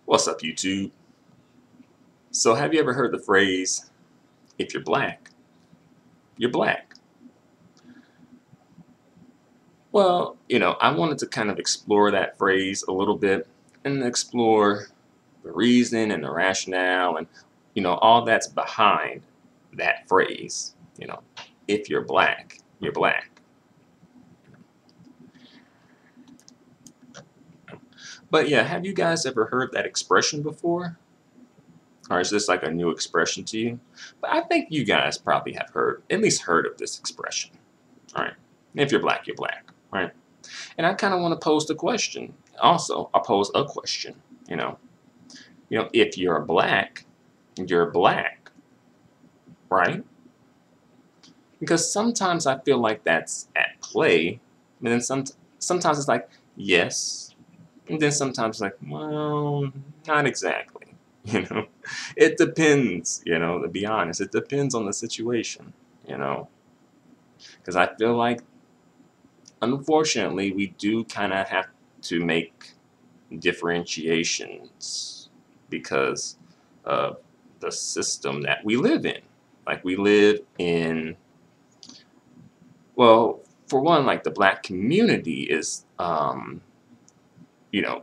What's up, YouTube? So, have you ever heard the phrase, if you're black, you're black? Well, I wanted to kind of explore that phrase a little bit and explore the reason and the rationale and, all that's behind that phrase. If you're black, you're black. But yeah, have you guys ever heard that expression before? Or is this like a new expression to you? But I think you guys probably have at least heard of this expression. All right. If you're black, you're black. Right. And I kind of want to pose the question. Also, I'll pose a question. You know, if you're black, you're black, right? Because sometimes I feel like that's at play, and then sometimes it's like yes, and then sometimes it's like well, not exactly. You know, it depends. To be honest, it depends on the situation. You know, because I feel like unfortunately we do kind of have to make differentiations because of the system that we live in. Like we live in, well, for one, like the black community you know,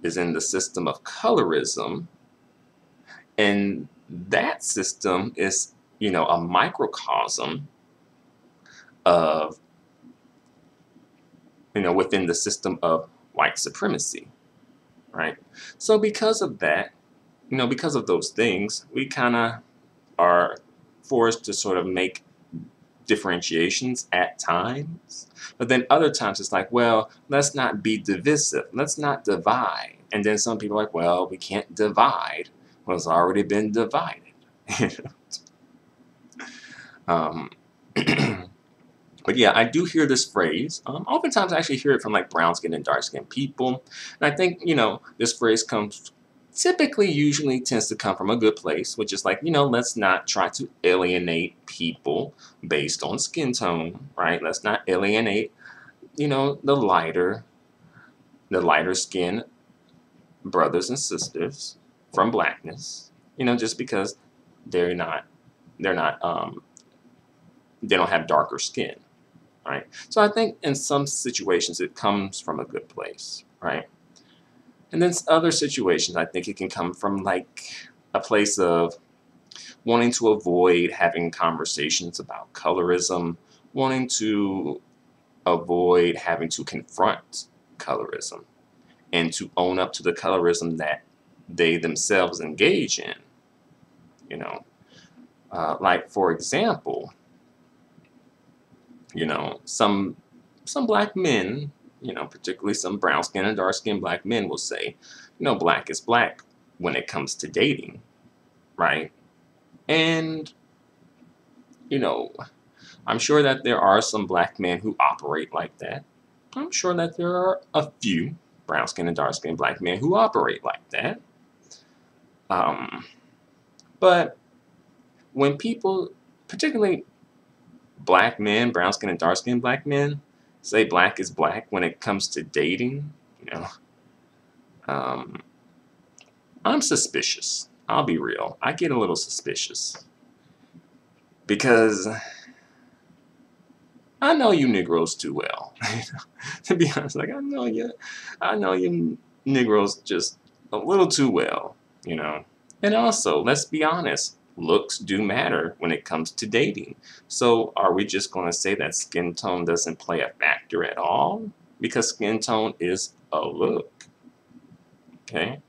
is in the system of colorism, and that system is, a microcosm of, within the system of white supremacy, right? So because of that, because of those things, we kind of are forced to sort of make differentiations at times. But then other times it's like, well, let's not be divisive. Let's not divide. And then some people are like, well, we can't divide. Well, it's already been divided. um, but yeah, I do hear this phrase. Oftentimes I actually hear it from like brown skinned and dark skinned people. And I think, this phrase comes typically usually tends to come from a good place, which is like, let's not try to alienate people based on skin tone, right? Let's not alienate, the lighter skin brothers and sisters from blackness, just because they're not, they're not, they don't have darker skin, right? So I think in some situations it comes from a good place, right? And then other situations, I think it can come from like a place of wanting to avoid having conversations about colorism, wanting to avoid having to confront colorism and to own up to the colorism that they themselves engage in. Like for example, some black men, particularly some brown skin and dark skinned black men will say, black is black when it comes to dating, right? And, you know, I'm sure that there are some black men who operate like that. I'm sure that there are a few brown skinned and dark skinned black men who operate like that. Um, but when people, particularly black men, brown skinned and dark skinned black men, say black is black when it comes to dating, you know, um, I'm suspicious. I'll be real. I get a little suspicious because I know you Negroes too well. To be honest, like I know you Negroes just a little too well, you know. And also, let's be honest, looks do matter when it comes to dating. So, are we just going to say that skin tone doesn't play a factor at all? Because skin tone is a look, okay?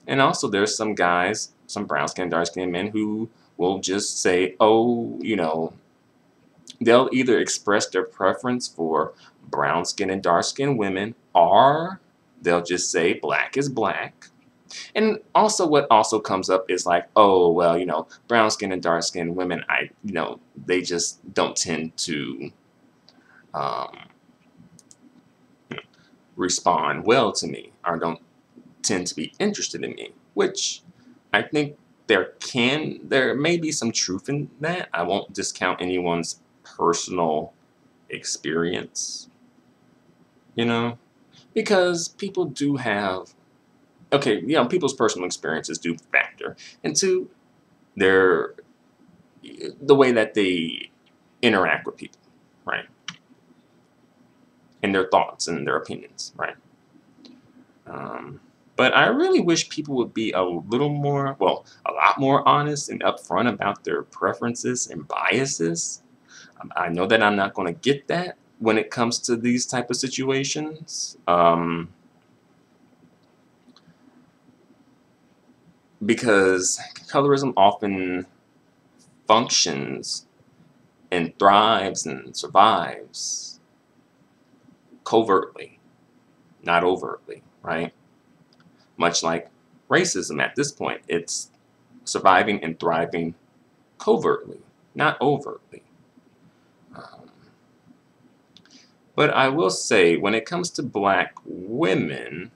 And also, there's some guys, some brown skin, dark skin men who will just say, oh, they'll either express their preference for brown skin and dark skin women, or they'll just say black is black. And also, what also comes up is like, oh, well, brown skin and dark skin women, they just don't tend to um, respond well to me or don't tend to be interested in me, which I think there may be some truth in that. I won't discount anyone's personal experience, you know, because people do have, okay, you know, people's personal experiences do factor into their the way that they interact with people, right? And their thoughts and their opinions, right? Um, but I really wish people would be a little more, well, a lot more honest and upfront about their preferences and biases. I know that I'm not going to get that when it comes to these type of situations, because colorism often functions and thrives and survives covertly, not overtly, right? Much like racism at this point, it's surviving and thriving covertly, not overtly. Um, but I will say, when it comes to black women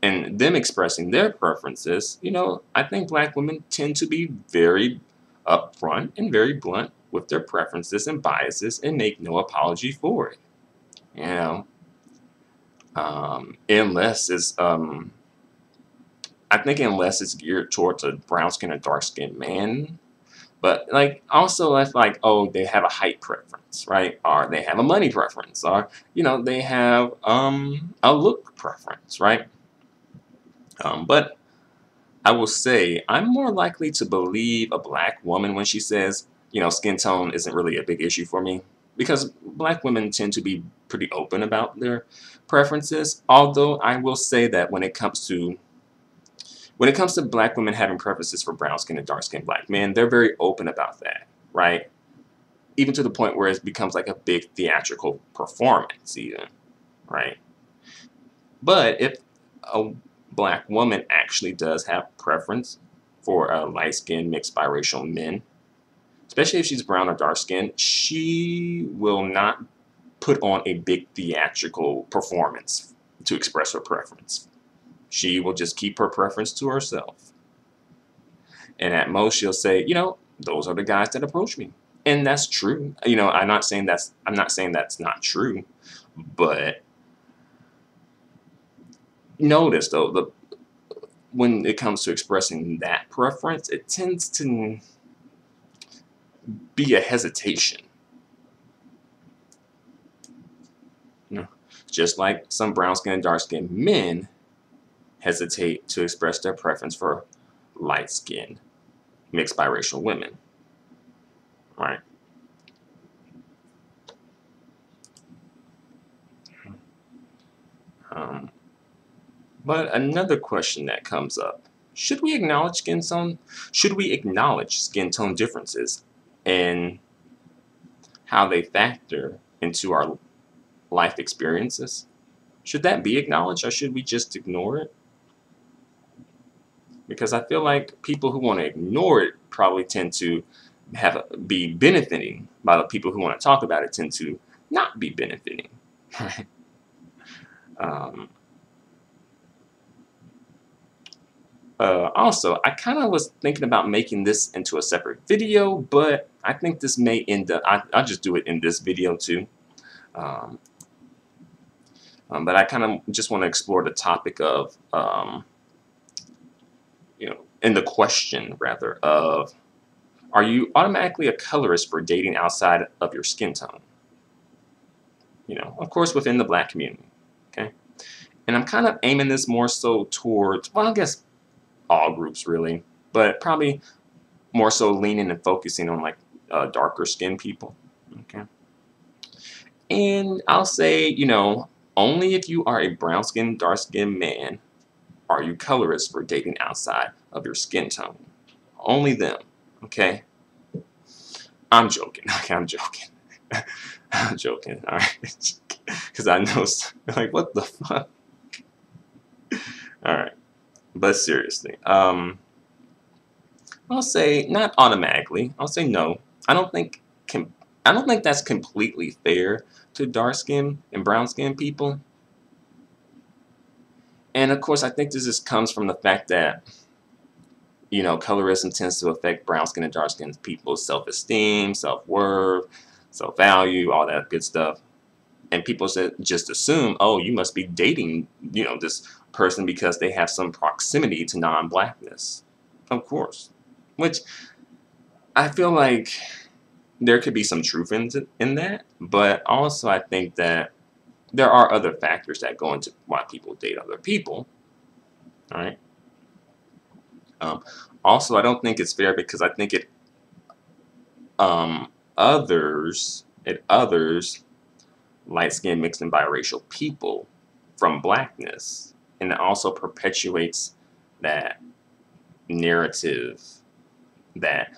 and them expressing their preferences, you know, I think black women tend to be very upfront and very blunt with their preferences and biases and make no apology for it. You know, unless it's I think unless it's geared towards a brown skinned or dark skinned man. But like also if like, oh, they have a height preference, right? Or they have a money preference, or you know, they have a look preference, right? But I will say I'm more likely to believe a black woman when she says, you know, skin tone isn't really a big issue for me, because black women tend to be pretty open about their preferences. Although I will say that when it comes to black women having preferences for brown skin and dark skinned black men, they're very open about that, right? Even to the point where it becomes like a big theatrical performance, even, right? But if a black woman actually does have preference for light skinned mixed biracial men, especially if she's brown or dark skinned, she will not put on a big theatrical performance to express her preference. She will just keep her preference to herself. And at most, she'll say, you know, those are the guys that approach me. And that's true. You know, I'm not saying that's not true, but notice though, when it comes to expressing that preference, it tends to be a hesitation. You know, just like some brown skinned and dark skinned men hesitate to express their preference for light skinned mixed biracial women, right? Um, but another question that comes up: should we acknowledge skin tone? Should we acknowledge skin tone differences and how they factor into our life experiences? Should that be acknowledged, or should we just ignore it? Because I feel like people who want to ignore it probably tend to be benefiting, while the people who want to talk about it tend to not be benefiting. um, Also, I kind of was thinking about making this into a separate video, but I think this may end up, I'll just do it in this video too. Um, but I kind of just want to explore the topic of, you know, in the question rather of, are you automatically a colorist for dating outside of your skin tone? You know, of course, within the black community. Okay. And I'm kind of aiming this more so towards, well, I guess all groups really, but probably more so leaning and focusing on like darker skinned people. Okay. And I'll say, you know, only if you are a brown skinned, dark skinned man are you colorist for dating outside of your skin tone. Only them. Okay. I'm joking. Okay, I'm joking. I'm joking. All right. Because I know, like, what the fuck? All right. But seriously, I'll say not automatically. I'll say no. I don't think I don't think that's completely fair to dark skin and brown skin people. And of course, I think this just comes from the fact that, you know, colorism tends to affect brown skin and dark skin people's self-esteem, self-worth, self-value, all that good stuff. And people said just assume, oh, you must be dating, this person because they have some proximity to non-blackness. Of course. Which I feel like there could be some truth in that, but also I think that there are other factors that go into why people date other people. All right. Um, Also, I don't think it's fair because I think um, it others light-skinned, mixed, and biracial people from blackness, and it also perpetuates that narrative that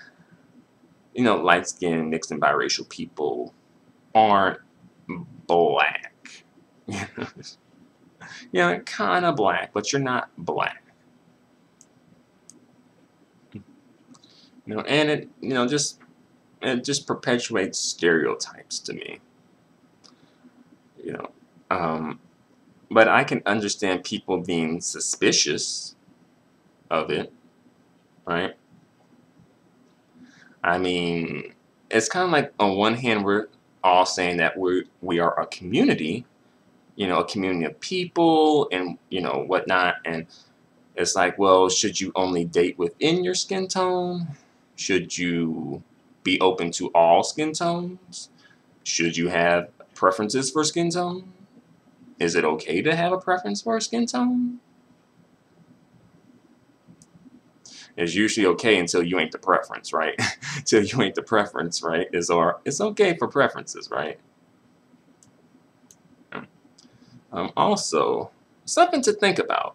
light-skinned, mixed, and biracial people aren't black. Kind of black, but you're not black. And it just perpetuates stereotypes to me. You know, um, but I can understand people being suspicious of it, right? I mean, it's kind of like on one hand we're all saying that we are a community, a community of people and whatnot, and it's like, well, should you only date within your skin tone? Should you be open to all skin tones? Should you have preferences for skin tone? Is it okay to have a preference for a skin tone? It's usually okay until you ain't the preference, right? Till you ain't the preference, right? It's okay for preferences, right? Also, something to think about.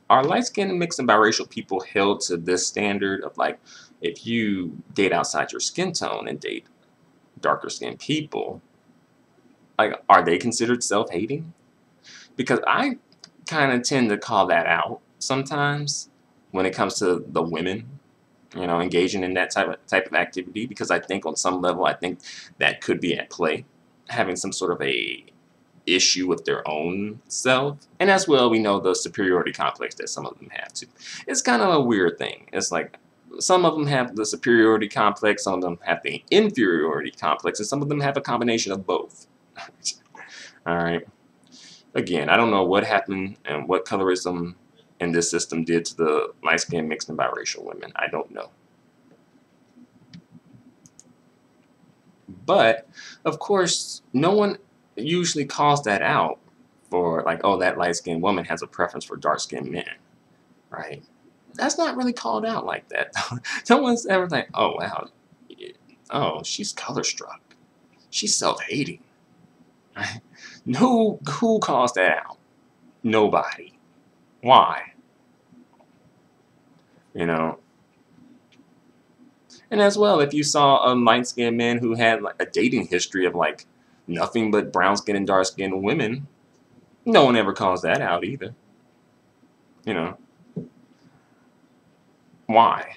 Are light-skinned, mixed, and biracial people held to this standard of like, if you date outside your skin tone and date darker skinned people, like, are they considered self-hating? Because I kind of tend to call that out sometimes when it comes to the women, engaging in that type of activity, because I think on some level, I think that could be at play, having some sort of a issue with their own self. And as well, we know the superiority complex that some of them have too. It's kind of a weird thing. It's like some of them have the superiority complex, some of them have the inferiority complex, and some of them have a combination of both. All right. Again, I don't know what happened and what colorism in this system did to the light-skinned, mixed, and biracial women. I don't know. But, of course, no one usually calls that out for like, oh, that light-skinned woman has a preference for dark-skinned men, right? That's not really called out like that. No one's ever like, oh, wow, oh, she's color-struck. She's self-hating. Right? Who calls that out? Nobody. Why? And as well, if you saw a light-skinned man who had like a dating history of like nothing but brown skin and dark skinned women, no one ever calls that out either. You know, why?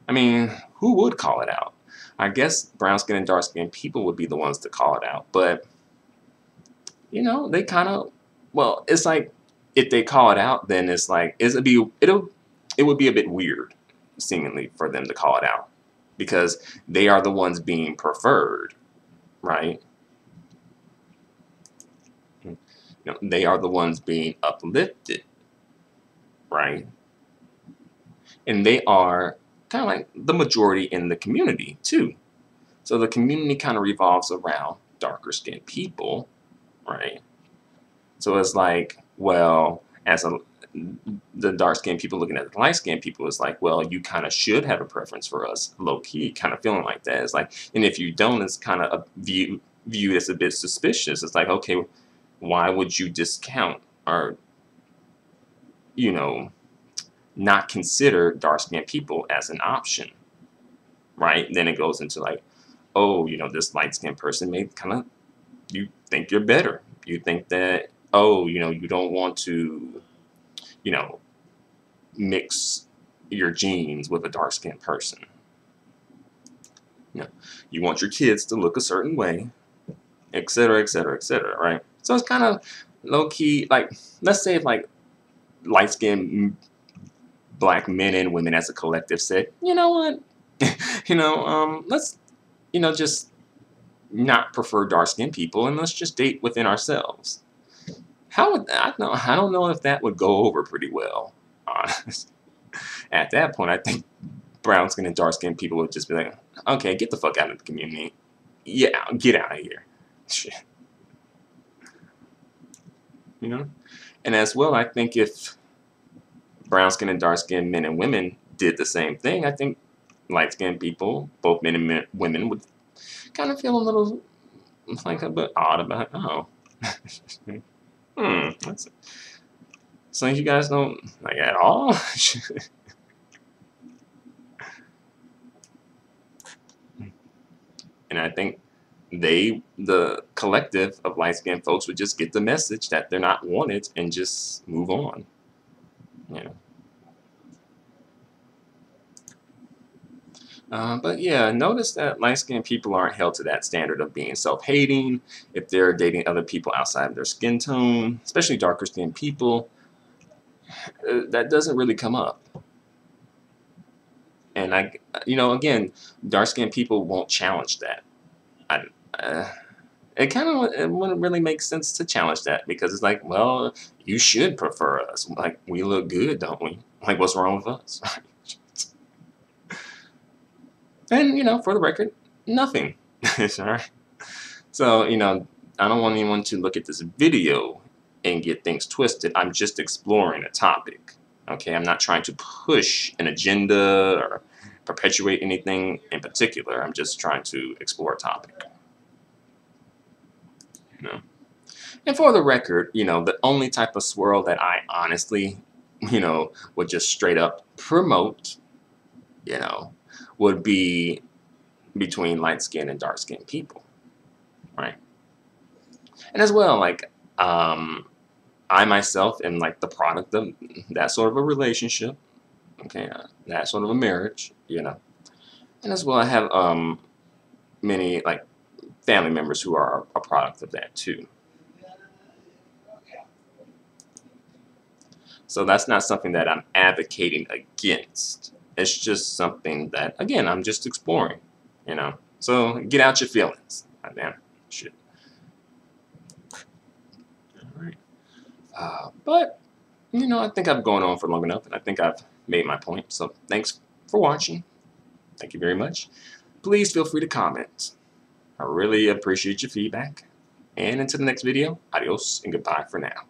I mean, who would call it out? I guess brown skin and dark skinned people would be the ones to call it out, but they kind of, well, it's like if they call it out, then it's like it would be a bit weird, seemingly, for them to call it out because they are the ones being preferred, right? They are the ones being uplifted, right? And they are kind of like the majority in the community too. So the community kind of revolves around darker skinned people, right? So it's like, well, the dark skinned people looking at the light skinned people, it's like, well, you kind of should have a preference for us, low key, kind of feeling like that. It's like, and if you don't, it's kind of viewed as a bit suspicious. It's like, okay, why would you discount or not consider dark skinned people as an option, right? Then it goes into like, oh, this light skinned person may kind of, you think you're better. You think that, oh, you don't want to, mix your genes with a dark skinned person. You want your kids to look a certain way, et cetera, et cetera, et cetera, right? So it's kind of low key, like, let's say if like light skinned black men and women as a collective said, you know what, let's, just not prefer dark-skinned people, and let's just date within ourselves. How would I don't know if that would go over pretty well. Honestly. At that point, I think brown-skinned and dark-skinned people would just be like, okay, get the fuck out of the community. Yeah, get out of here. Shit. You know? And as well, I think if brown-skinned and dark-skinned men and women did the same thing, I think light-skinned people, both men and women, would kind of feel a little like a bit odd about, oh. That's so you guys don't like at all? And I think the collective of light-skinned folks would just get the message that they're not wanted and just move on. You know. But yeah, notice that light-skinned people aren't held to that standard of being self-hating. If they're dating other people outside of their skin tone, especially darker-skinned people, that doesn't really come up. And again, dark-skinned people won't challenge that. It wouldn't really make sense to challenge that because it's like, well, you should prefer us. Like, we look good, don't we? Like, what's wrong with us? And, for the record, nothing. Alright? So, I don't want anyone to look at this video and get things twisted. I'm just exploring a topic. Okay, I'm not trying to push an agenda or perpetuate anything in particular. I'm just trying to explore a topic. And for the record, the only type of swirl that I honestly, would just straight up promote, would be between light-skinned and dark-skinned people, right? And as well, like, I myself am like the product of that sort of a relationship, okay, that sort of a marriage, And as well, I have many like family members who are a product of that too. So that's not something that I'm advocating against. It's just something that, again, I'm just exploring, So get out your feelings. Goddamn shit. All right. But, I think I've gone on for long enough, and I think I've made my point. So thanks for watching. Thank you very much. Please feel free to comment. I really appreciate your feedback. And until the next video, adios and goodbye for now.